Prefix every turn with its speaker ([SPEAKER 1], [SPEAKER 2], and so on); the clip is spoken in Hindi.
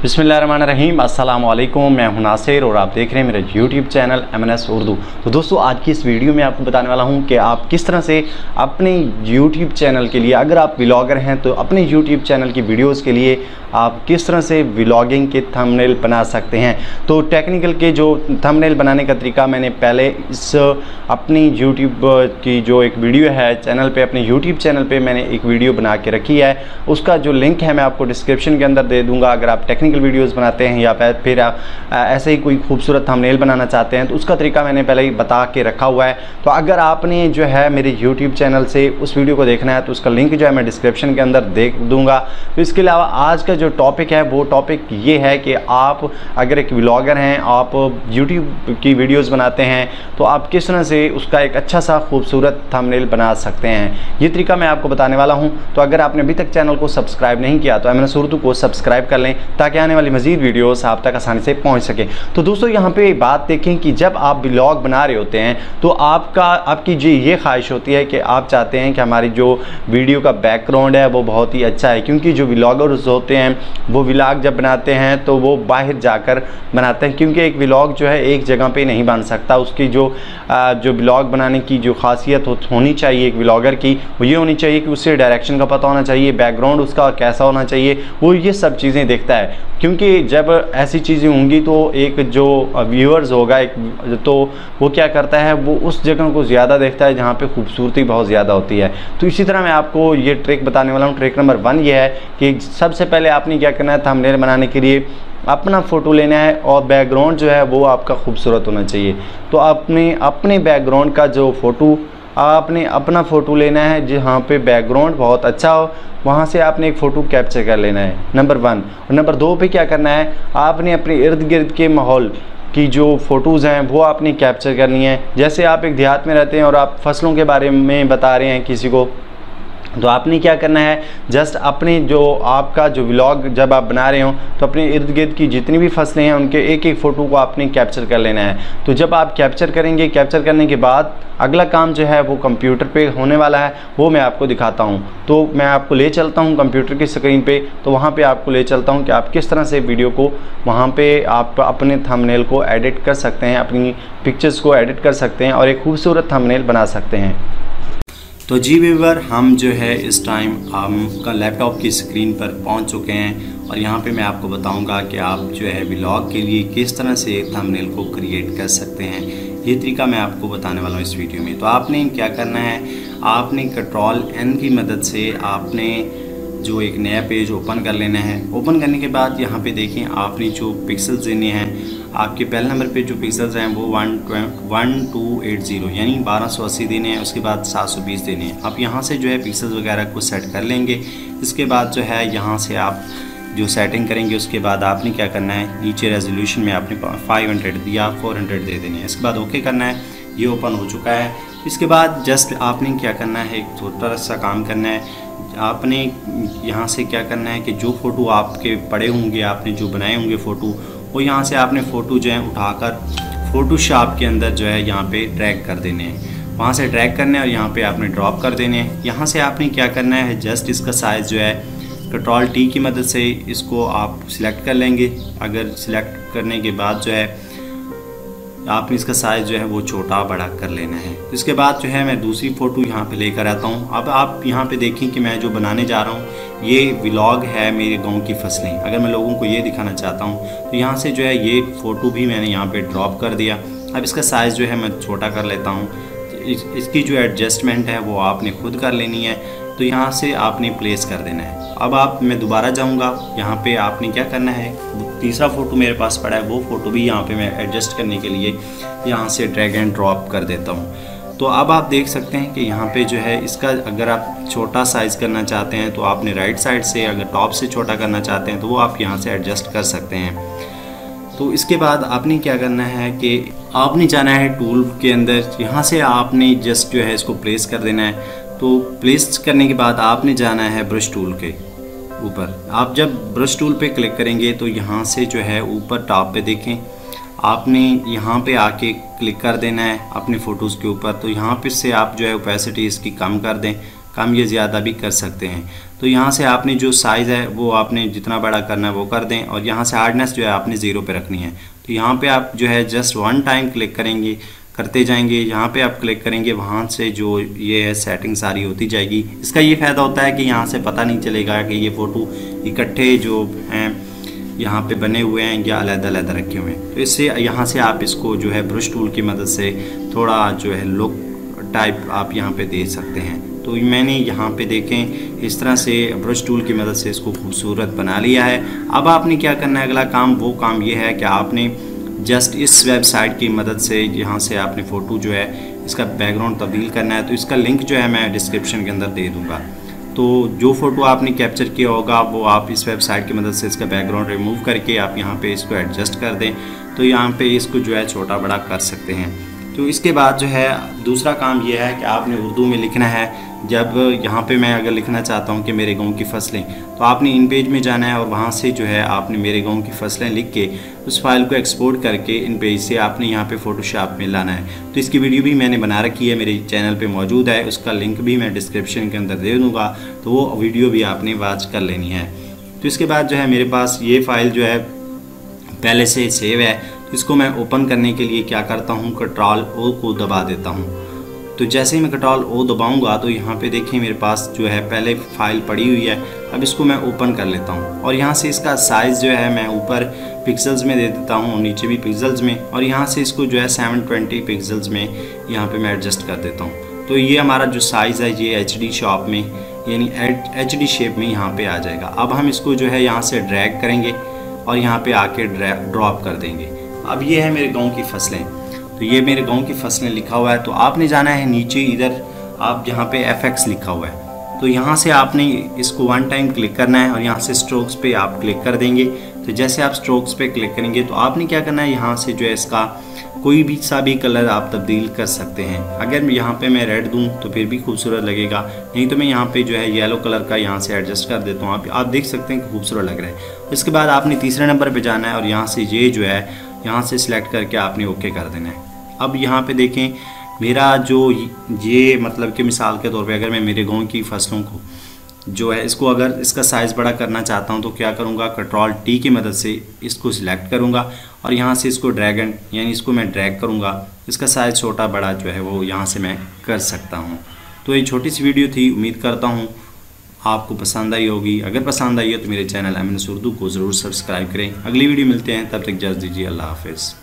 [SPEAKER 1] बिस्मिल्लाहिर्रहमानिर्रहीम, अस्सलाम वालेकुम। मैं हूं नासिर और आप देख रहे हैं मेरा यूट्यूब चैनल MNS उर्दू। तो दोस्तों, आज की इस वीडियो में आपको बताने वाला हूं कि आप किस तरह से अपने यूट्यूब चैनल के लिए, अगर आप व्लॉगर हैं तो अपने यूट्यूब चैनल की वीडियोस के लिए आप किस तरह से व्लॉगिंग के थंबनेल बना सकते हैं। तो टेक्निकल के जो थंबनेल बनाने का तरीका मैंने पहले इस अपनी यूट्यूब की जो एक वीडियो है चैनल पे, अपने यूट्यूब चैनल पे मैंने एक वीडियो बना के रखी है। उसका जो लिंक है मैं आपको डिस्क्रिप्शन के अंदर दे दूंगा। अगर आप टेक्निकल वीडियोस बनाते हैं या फिर ऐसे ही कोई खूबसूरत थंबनेल बनाना चाहते हैं तो उसका तरीका मैंने पहले ही बता के रखा हुआ है। तो अगर आपने जो है मेरे यूट्यूब चैनल से उस वीडियो को देखना है तो उसका लिंक जो है मैं डिस्क्रिप्शन के अंदर दे दूँगा। तो इसके अलावा आज का जो टॉपिक है वो टॉपिक ये है कि आप अगर एक व्लॉगर हैं, आप यूट्यूब की वीडियोस बनाते हैं तो आप किस तरह से उसका एक अच्छा सा खूबसूरत थंबनेल बना सकते हैं। ये तरीका मैं आपको बताने वाला हूं। तो अगर आपने अभी तक चैनल को सब्सक्राइब नहीं किया तो MNS उर्दू को सब्सक्राइब कर लें ताकि आने वाली मज़ीद वीडियोस आप तक आसानी से पहुंच सकें। तो दोस्तों, यहाँ पे बात देखें कि जब आप व्लॉग बना रहे होते हैं तो आपकी जी ये ख्वाहिश होती है कि आप चाहते हैं कि हमारी जो वीडियो का बैकग्राउंड है वो बहुत ही अच्छा है, क्योंकि जो व्लॉगर्स होते हैं वो व्लॉग जब बनाते हैं तो वो बाहर जाकर बनाते हैं, क्योंकि एक व्लॉग जो है एक जगह पे नहीं बन सकता। उसकी जो व्लॉग बनाने की जो खासियत होनी चाहिए एक व्लॉगर की, वो ये होनी चाहिए कि उससे डायरेक्शन का पता होना चाहिए, बैकग्राउंड उसका कैसा होना चाहिए, वो ये सब चीज़ें देखता है। क्योंकि जब ऐसी चीज़ें होंगी तो एक जो व्यूअर्स होगा तो वो क्या करता है, वो उस जगह को ज़्यादा देखता है जहाँ पे खूबसूरती बहुत ज़्यादा होती है। तो इसी तरह मैं आपको ये ट्रिक बताने वाला हूँ। ट्रिक नंबर 1 ये है कि सबसे पहले आपने क्या करना है, थंबनेल बनाने के लिए अपना फ़ोटो लेना है और बैकग्राउंड जो है वो आपका खूबसूरत होना चाहिए। तो आपने अपने बैकग्राउंड का जो फ़ोटो, आपने अपना फ़ोटो लेना है जहाँ पे बैकग्राउंड बहुत अच्छा हो, वहाँ से आपने एक फ़ोटो कैप्चर कर लेना है, नंबर 1। और नंबर 2 पे क्या करना है, आपने अपने इर्द गिर्द के माहौल की जो फ़ोटोज़ हैं वो आपने कैप्चर करनी है। जैसे आप एक देहात में रहते हैं और आप फसलों के बारे में बता रहे हैं किसी को, तो आपने क्या करना है, जस्ट अपने जो आपका जो व्लॉग जब आप बना रहे हो तो अपने इर्द गिर्द की जितनी भी फसलें हैं उनके एक एक फ़ोटो को आपने कैप्चर कर लेना है। तो जब आप कैप्चर करेंगे, कैप्चर करने के बाद अगला काम जो है वो कंप्यूटर पे होने वाला है, वो मैं आपको दिखाता हूँ। तो मैं आपको ले चलता हूँ कंप्यूटर की स्क्रीन पे, तो वहाँ पे आपको ले चलता हूँ कि आप किस तरह से वीडियो को वहाँ पे आप अपने थंबनेल को एडिट कर सकते हैं, अपनी पिक्चर्स को एडिट कर सकते हैं और एक खूबसूरत थंबनेल बना सकते हैं। तो जी व्यूअर, हम जो है इस टाइम आपका लैपटॉप की स्क्रीन पर पहुंच चुके हैं और यहाँ पे मैं आपको बताऊंगा कि आप जो है व्लॉग के लिए किस तरह से थंबनेल को क्रिएट कर सकते हैं। ये तरीका मैं आपको बताने वाला हूँ इस वीडियो में। तो आपने क्या करना है, आपने Ctrl+N की मदद से आपने जो एक नया पेज ओपन कर लेना है। ओपन करने के बाद यहाँ पे देखें, आपने जो पिक्सल्स देने हैं, आपके पहले नंबर पे जो पिक्सल्स हैं वो 1280 यानी 1280 देने हैं। उसके बाद 720 देने हैं। आप यहाँ से जो है पिक्सल्स वगैरह को सेट कर लेंगे। इसके बाद जो है यहाँ से आप जो सेटिंग करेंगे उसके बाद आपने क्या करना है, नीचे रेजोल्यूशन में आपने 500 या 400 दे देने हैं। इसके बाद ओके करना है। ये ओपन हो चुका है। इसके बाद जस्ट आपने क्या करना है, एक छोटा सा काम करना है। आपने यहाँ से क्या करना है कि जो फ़ोटो आपके पड़े होंगे, आपने जो बनाए होंगे फ़ोटो, वो यहाँ से आपने फ़ोटो जो है उठाकर फ़ोटोशॉप के अंदर जो है यहाँ पे ड्रैग कर देने हैं। वहाँ से ड्रैग करने और यहाँ पे आपने ड्रॉप कर देने हैं। यहाँ से आपने क्या करना है, जस्ट इसका साइज़ जो है Ctrl+T की मदद से इसको आप सिलेक्ट कर लेंगे। अगर सिलेक्ट करने के बाद जो है आपने इसका साइज़ जो है वो छोटा बड़ा कर लेना है। इसके बाद जो है मैं दूसरी फ़ोटो यहाँ पे लेकर आता हूँ। अब आप यहाँ पे देखें कि मैं जो बनाने जा रहा हूँ ये व्लॉग है मेरे गांव की फसलें। अगर मैं लोगों को ये दिखाना चाहता हूँ तो यहाँ से जो है ये फ़ोटो भी मैंने यहाँ पे ड्रॉप कर दिया। अब इसका साइज़ जो है मैं छोटा कर लेता हूँ। इसकी जो एडजस्टमेंट है वो आपने खुद कर लेनी है। तो यहाँ से आपने प्लेस कर देना है। अब मैं दोबारा जाऊँगा, यहाँ पे आपने क्या करना है, तीसरा फ़ोटो मेरे पास पड़ा है, वो फ़ोटो भी यहाँ पे मैं एडजस्ट करने के लिए यहाँ से ड्रैग एंड ड्रॉप कर देता हूँ। तो अब आप देख सकते हैं कि यहाँ पे जो है इसका अगर आप छोटा साइज़ करना चाहते हैं तो आपने राइट साइड से, अगर टॉप से छोटा करना चाहते हैं तो वो आप यहाँ से एडजस्ट कर सकते हैं। तो इसके बाद आपने क्या करना है कि आपने जाना है टूल के अंदर, यहाँ से आपने जस्ट जो है इसको प्लेस कर देना है। तो प्लेस करने के बाद आपने जाना है ब्रश टूल के ऊपर। आप जब ब्रश टूल पे क्लिक करेंगे तो यहाँ से जो है ऊपर टॉप पे देखें, आपने यहाँ पे आके क्लिक कर देना है अपने फ़ोटोज़ के ऊपर। तो यहाँ पे से आप जो है ओपेसिटी इसकी कम कर दें। कम या ज़्यादा भी कर सकते हैं। तो यहाँ से आपने जो साइज़ है वो आपने जितना बड़ा करना है वो कर दें, और यहाँ से हार्डनेस जो है आपने 0 पे रखनी है। तो यहाँ पे आप जो है जस्ट 1 टाइम क्लिक करेंगे, करते जाएंगे। यहाँ पे आप क्लिक करेंगे, वहाँ से जो ये है सेटिंग सारी होती जाएगी। इसका ये फ़ायदा होता है कि यहाँ से पता नहीं चलेगा कि ये फ़ोटो इकट्ठे जो हैं यहाँ पे बने हुए हैं या अलग-अलग रखे हुए हैं। तो इससे यहाँ से आप इसको जो है ब्रश टूल की मदद से थोड़ा जो है लुक टाइप आप यहाँ पे दे सकते हैं। तो मैंने यहाँ पे देखें इस तरह से ब्रश टूल की मदद से इसको खूबसूरत बना लिया है। अब आपने क्या करना है, अगला काम वो काम ये है कि आपने जस्ट इस वेबसाइट की मदद से यहाँ से आपने फ़ोटो जो है इसका बैकग्राउंड तब्दील करना है। तो इसका लिंक जो है मैं डिस्क्रिप्शन के अंदर दे दूँगा। तो जो फ़ोटो आपने कैप्चर किया होगा वो आप इस वेबसाइट की मदद से इसका बैकग्राउंड रिमूव करके आप यहाँ पे इसको एडजस्ट कर दें। तो यहाँ पे इसको जो है छोटा बड़ा कर सकते हैं। तो इसके बाद जो है दूसरा काम ये है कि आपने उर्दू में लिखना है। जब यहाँ पे मैं अगर लिखना चाहता हूँ कि मेरे गांव की फसलें, तो आपने इन पेज में जाना है और वहाँ से जो है आपने मेरे गांव की फसलें लिख के उस फाइल को एक्सपोर्ट करके इन पेज से आपने यहाँ पे फ़ोटोशॉप में लाना है। तो इसकी वीडियो भी मैंने बना रखी है, मेरे चैनल पे मौजूद है, उसका लिंक भी मैं डिस्क्रिप्शन के अंदर दे दूँगा। तो वो वीडियो भी आपने वॉच कर लेनी है। तो इसके बाद जो है मेरे पास ये फ़ाइल जो है पहले से सेव है। तो इसको मैं ओपन करने के लिए क्या करता हूँ, कंट्रोल ओ को दबा देता हूँ। तो जैसे ही मैं कंट्रोल ओ दबाऊंगा तो यहाँ पे देखिए मेरे पास जो है पहले फ़ाइल पड़ी हुई है। अब इसको मैं ओपन कर लेता हूँ और यहाँ से इसका साइज़ जो है मैं ऊपर पिक्सल्स में दे देता हूँ और नीचे भी पिक्सल्स में, और यहाँ से इसको जो है 720 पिक्सल्स में यहाँ पे मैं एडजस्ट कर देता हूँ। तो ये हमारा जो साइज़ है ये HD शॉप में यानी HD शेप में यहाँ पे आ जाएगा। अब हम इसको जो है यहाँ से ड्रैग करेंगे और यहाँ पे आके ड्रॉप कर देंगे। अब ये है मेरे गाँव की फसलें। तो ये मेरे गांव की फसलें लिखा हुआ है। तो आपने जाना है नीचे, इधर आप जहाँ पे FX लिखा हुआ है, तो यहाँ से आपने इसको 1 टाइम क्लिक करना है और यहाँ से स्ट्रोक्स पे आप क्लिक कर देंगे। तो जैसे आप स्ट्रोक्स पे क्लिक करेंगे तो आपने क्या करना है, यहाँ से जो है इसका कोई भी सा भी कलर आप तब्दील कर सकते हैं। अगर यहाँ पे मैं रेड दूँ तो फिर भी खूबसूरत लगेगा, नहीं तो मैं यहाँ पे जो है येलो कलर का यहाँ से एडजस्ट कर देता हूँ। आप देख सकते हैं कि खूबसूरत लग रहा है। इसके बाद आपने तीसरे नंबर पे जाना है और यहाँ से ये जो है यहाँ से सिलेक्ट करके आपने ओके कर देना है। अब यहाँ पे देखें मेरा जो ये मतलब कि मिसाल के तौर पे अगर मैं मेरे गांव की फसलों को जो है इसको अगर इसका साइज़ बड़ा करना चाहता हूँ तो क्या करूँगा, कंट्रोल T की मदद से इसको सिलेक्ट करूँगा और यहाँ से इसको ड्रैगन यानी इसको मैं ड्रैग करूँगा। इसका साइज़ छोटा बड़ा जो है वो यहाँ से मैं कर सकता हूँ। तो ये छोटी सी वीडियो थी, उम्मीद करता हूँ आपको पसंद आई होगी। अगर पसंद आई है तो मेरे चैनल MNS उर्दू को ज़रूर सब्सक्राइब करें। अगली वीडियो मिलते हैं, तब तक इजाज़त दीजिए। अल्लाह हाफ़िज़।